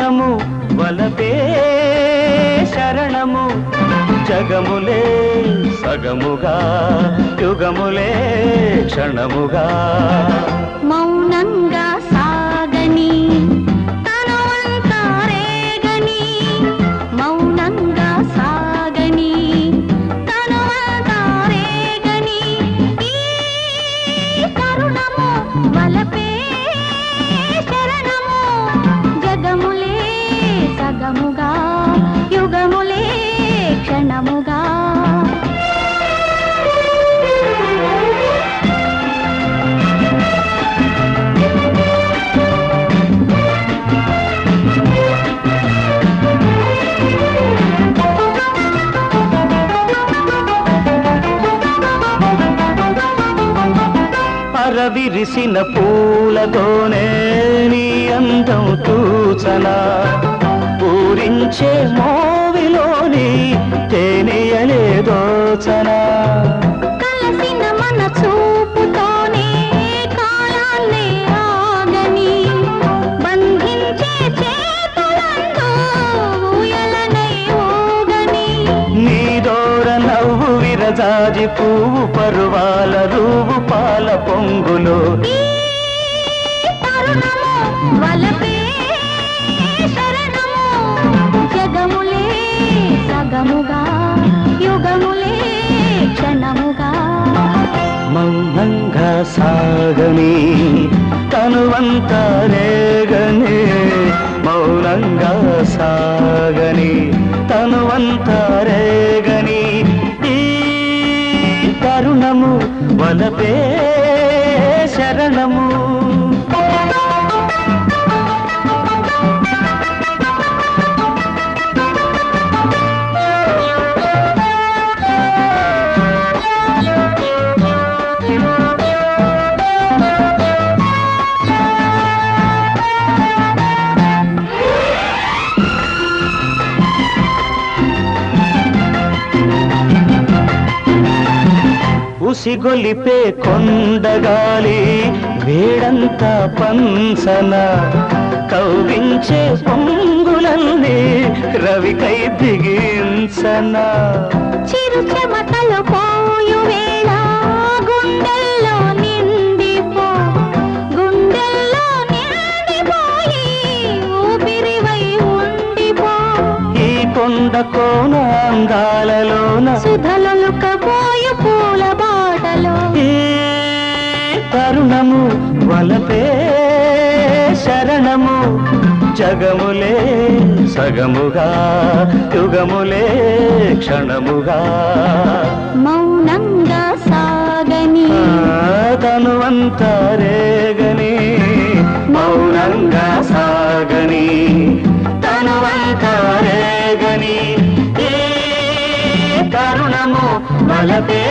తరుణము వలపే శరణము జగములే సగముగా యుగములే క్షణముగా మౌనంగా సాగని తనువంతా రేగని మౌనంగా సాగని తనువంతా రేగని ఈ తరుణము వలపే శరణము జగములే సగముగా యుగములే క్షణముగా విరిసిన పూలతోనే నీ అందం తూచనా పూరించే మోవిలోని తేనియలే దోచనా కలసిన మన చూపుతోనే కాలాన్నే ఆగని బంధించే చేతులందు ఊయలనై ఊగని నీ దోర నవ్వు విరజాజి పువ్వు పరువాల రూపు పాల పొంగులో తరుణము వలపే శరణము జగములే సగముగా యుగములే క్షణముగా మౌనంగా సాగని తనువంతా రేగని మౌనంగా సాగని తనువంతా రేగని ఈ తరుణము వలపే శరణము ఉసిగొలిపే కొండగాలి వేడంతా పంసన కౌగించే పొంగులన్నీ రవికై దిగించన చిరు చెమటలు పోయు వేళ గుండెల్లో నిండిపోయి ఊపిరివై ఉండిపో ఈ కొండ కోన అందాలలోన సుధలొలుకపోయు పూల బాటలో ఈ తరుణము వలపే శరణము జగములే సగముగా యుగములే క్షణముగా మౌనంగా సాగని తనువంతా రేగని మౌనంగా సాగని తనువంతా రేగని ఈ తరుణము వలపే